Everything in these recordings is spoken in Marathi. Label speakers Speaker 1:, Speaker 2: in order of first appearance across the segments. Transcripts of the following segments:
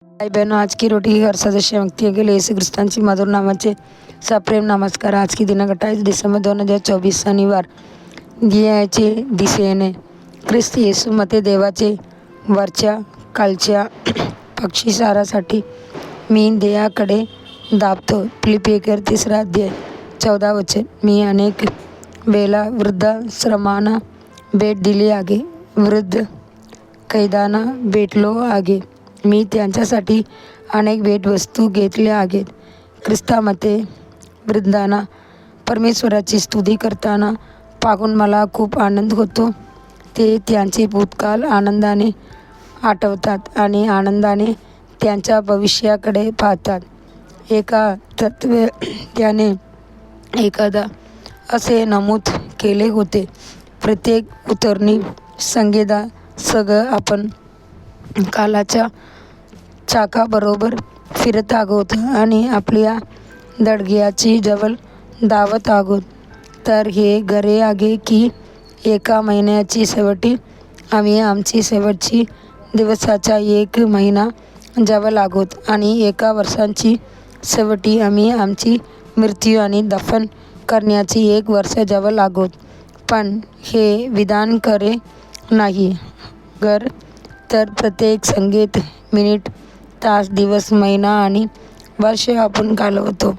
Speaker 1: भाई बहनों, आज की रोटी की हर सदस्य व्यक्ति के लिए यीशु ख्रिस्तांची मधुर नामाचे सप्रेम नमस्कार। आज की दिनांक 28 डिसेंबर 2024 शनिवार. ध्येयाचे दिशेने ख्रिस्त येशू मध्ये देवाचे वरच्या कालच्या पक्षीसारासाठी मी ध्येयाकडे दाबतो. फिलिपियर 3 अध्याय 14 वचन. मी अनेक वेळा वृद्धाश्रमांना भेट दिली आहे, वृद्ध कैद्यांना भेटलो आहे. मी त्यांच्यासाठी अनेक भेटवस्तू घेतल्या आहेत. ख्रिस्तामध्ये वृद्धांना परमेश्वराची स्तुती करताना पाहून मला खूप आनंद होतो. ते त्यांचे भूतकाळ आनंदाने आठवतात आणि आनंदाने त्यांच्या भविष्याकडे पाहतात. एका तत्त्वज्ञाने एकदा असे नमूद केले होते, प्रत्येक उतरणी संगीतासह आपण कालाच्या चाकाबरोबर फिरत आहोत आणि आपल्या दडग्याची जवळ धावत आहोत. तर हे खरे आहे की एका महिन्याची शेवटी आम्ही आमची शेवटची दिवसाचा 1 महिना जवळ आहोत आणि एका वर्षाची शेवटी आम्ही आमची मृत्यू आणि दफन करण्याची 1 वर्ष जवळ आहोत. पण हे विधान खरे नाही तर प्रत्येक संगीत, मिनिट, तास, दिवस, महिना आणि वर्ष आपण घालवतो.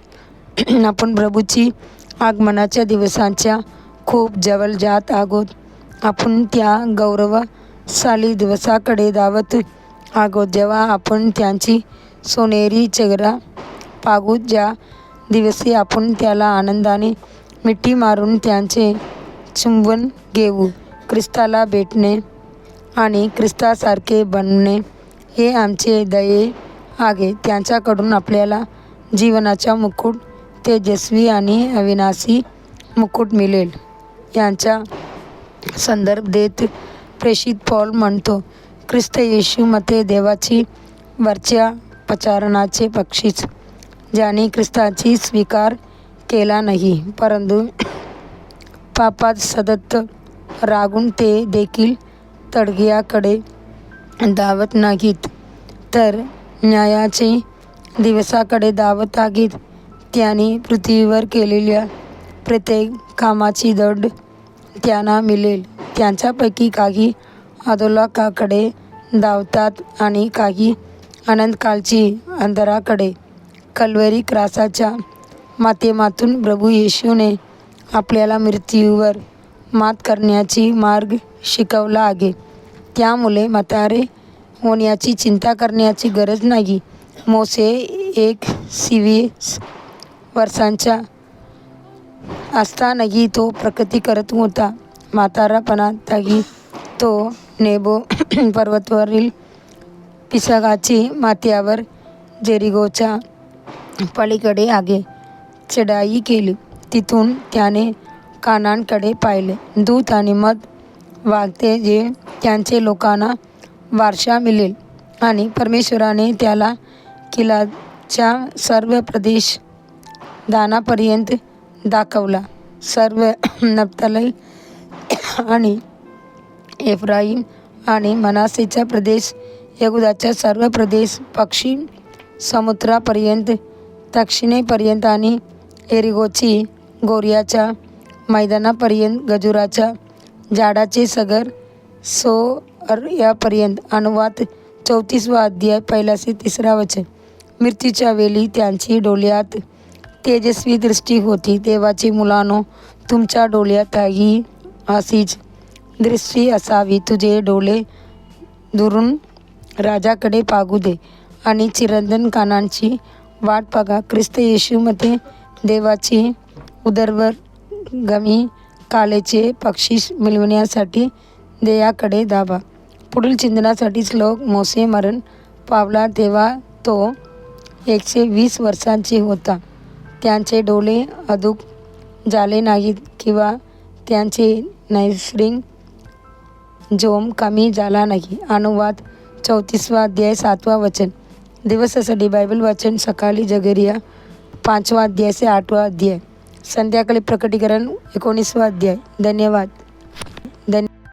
Speaker 1: आपण प्रभूची आगमनाच्या दिवसांच्या खूप जवळ जात आहोत. आपण त्या गौरवशाली दिवसाकडे धावत आहोत जेव्हा आपण त्यांची सोनेरी चेहरा पाहू, ज्या दिवशी आपण त्याला आनंदाने मिठी मारून त्यांचे चुंबन घेऊ. ख्रिस्ताला भेटणे आणि ख्रिस्तासारखे बनणे हे आमचे ध्येय आहे. त्यांच्याकडून आपल्याला जीवनाचा मुकुट, तेजस्वी आणि अविनाशी मुकुट मिळेल. यांचा संदर्भ देत प्रेषित पौल म्हणतो, ख्रिस्त येशूमध्ये देवाची वरच्या प्रचारणाचे बक्षीस, ज्याने ख्रिस्ताची स्वीकार केला नाही, परंतु पापात सतत रागून ते देखील तडग्याकडे धावत नाहीत, तर न्यायाचे दिवसाकडे धावत आहेत. त्यांनी पृथ्वीवर केलेल्या प्रत्येक कामाची दंड त्यांना मिळेल. त्यांच्यापैकी काही अधोलोकाकडे धावतात आणि काही अनंतकाळची अंधाराकडे. कल्वरी क्रॉसच्या माध्यमातून प्रभू येशूने आपल्याला मृत्यूवर मात करण्याची मार्ग शिकवला आहे. त्यामुळे म्हातारे होण्याची चिंता करण्याची गरज नाही. मोसे 120 वर्षांचा असतानाही तो प्रगती करत होता. म्हातारपणातही तो नेबो पर्वतावरील पिसगाची माथ्यावर जेरिकोच्या पलीकडे आगे चढाई केली. तिथून त्याने कानानकडे पाहिले. दूध आणि मध वाहते जे त्यांचे लोकांना वारसा मिळेल, आणि परमेश्वराने त्याला किलाच्या सर्व प्रदेश दानापर्यंत दाखवला. सर्व नप्ताली आणि एफ्राईम आणि मनासेचा प्रदेश, यहूदाचा सर्व प्रदेश, पश्चिम समुद्रापर्यंत, दक्षिणेपर्यंत आणि एरिगोची गोर्याच्या मैदानापर्यंत, गजुराच्या झाडाचे सगर सोअरयापर्यंत. अनुवाद 34 अध्याय 1 ते 3 वचन. मृत्यूच्या वेळी त्यांची डोळ्यात तेजस्वी दृष्टी होती. देवाची मुलांनो, तुमच्या डोळ्यातही अशीच दृष्टी असावी. तुझे डोळे दुरून राजाकडे पाहू दे आणि चिरंतन कानांची वाट बघा. ख्रिस्त येशूमध्ये देवाची उदरवर्गमी कालेचे बक्षीस मिळवण्यासाठी ध्येयाकडे धावा. पुढील चिंतनासाठी श्लोक. मोसे मरण पावला तेव्हा तो 120 वर्षांचा होता. त्यांचे डोळे अधूक झाले नाहीत किंवा त्यांचे नैसर्गिक जोम कमी झाला नाही. अनुवाद 34 अध्याय 7 वचन. दिवसासाठी बायबल वाचन सकाळी जगरिया 5 अध्याय से 8 अध्याय, संध्याकाळी प्रकटीकरण 19 अध्याय. धन्यवाद.